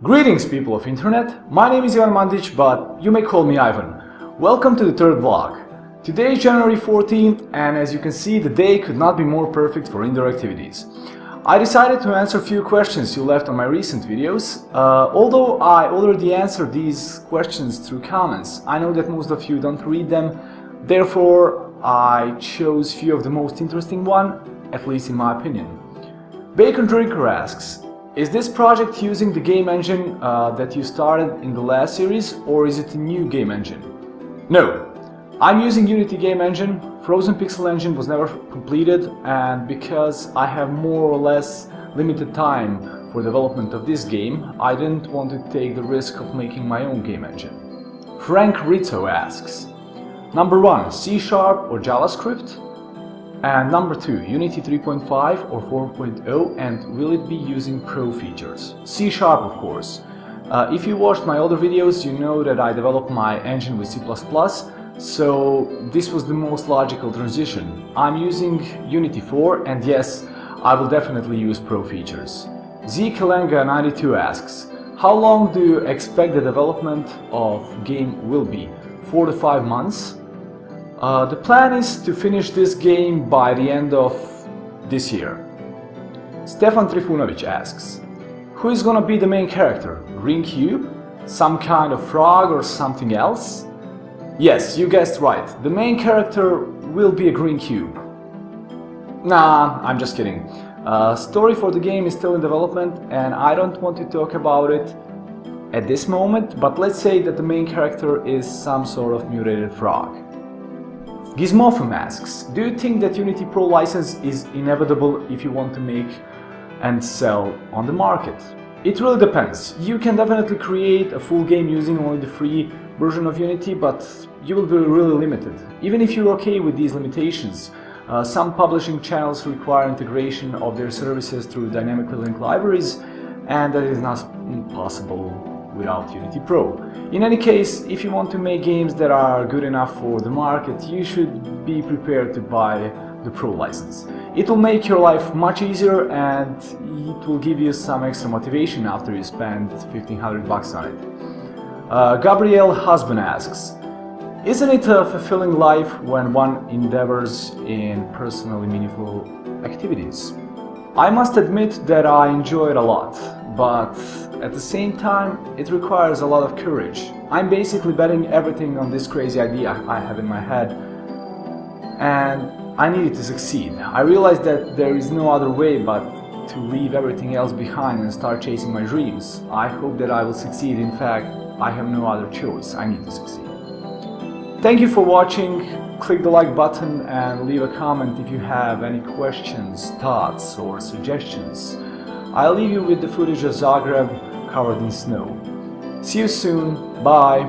Greetings, people of internet. My name is Ivan Mandić, but you may call me Ivan. Welcome to the third vlog. Today is January 14th, and as you can see, the day could not be more perfect for indoor activities. I decided to answer a few questions you left on my recent videos. Although I already answered these questions through comments, I know that most of you don't read them. Therefore, I chose few of the most interesting ones, at least in my opinion. BaconDrinker asks, is this project using the game engine that you started in the last series, or is it a new game engine? No, I'm using Unity game engine. FrozenPixel engine was never completed, and because I have more or less limited time for development of this game, I didn't want to take the risk of making my own game engine. Frank Rito asks, number 1, C# or JavaScript? And number 2, Unity 3.5 or 4.0, and will it be using Pro features? C#, of course. If you watched my other videos, you know that I developed my engine with C++, so this was the most logical transition. I'm using Unity 4, and yes, I will definitely use Pro features. Zkalenga92 asks, how long do you expect the development of game will be? 4 to 5 months? The plan is to finish this game by the end of this year. Stefan Trifunovic asks, who is gonna be the main character? Green cube? Some kind of frog or something else? Yes, you guessed right. The main character will be a green cube. Nah, I'm just kidding. Story for the game is still in development, and I don't want to talk about it at this moment, but let's say that the main character is some sort of mutated frog. Gizmofum asks, do you think that Unity Pro license is inevitable if you want to make and sell on the market? It really depends. You can definitely create a full game using only the free version of Unity, but you will be really limited. Even if you're okay with these limitations, some publishing channels require integration of their services through dynamically linked libraries, and that is not possible without Unity Pro. In any case, if you want to make games that are good enough for the market, you should be prepared to buy the Pro license. It will make your life much easier, and it will give you some extra motivation after you spend $1,500 on it. Gabriel Husband asks, isn't it a fulfilling life when one endeavors in personally meaningful activities? I must admit that I enjoy it a lot, but at the same time, it requires a lot of courage. I'm basically betting everything on this crazy idea I have in my head, and I need it to succeed. I realized that there is no other way but to leave everything else behind and start chasing my dreams. I hope that I will succeed. In fact, I have no other choice. I need to succeed. Thank you for watching. Click the like button and leave a comment if you have any questions, thoughts or suggestions. I'll leave you with the footage of Zagreb covered in snow. See you soon. Bye.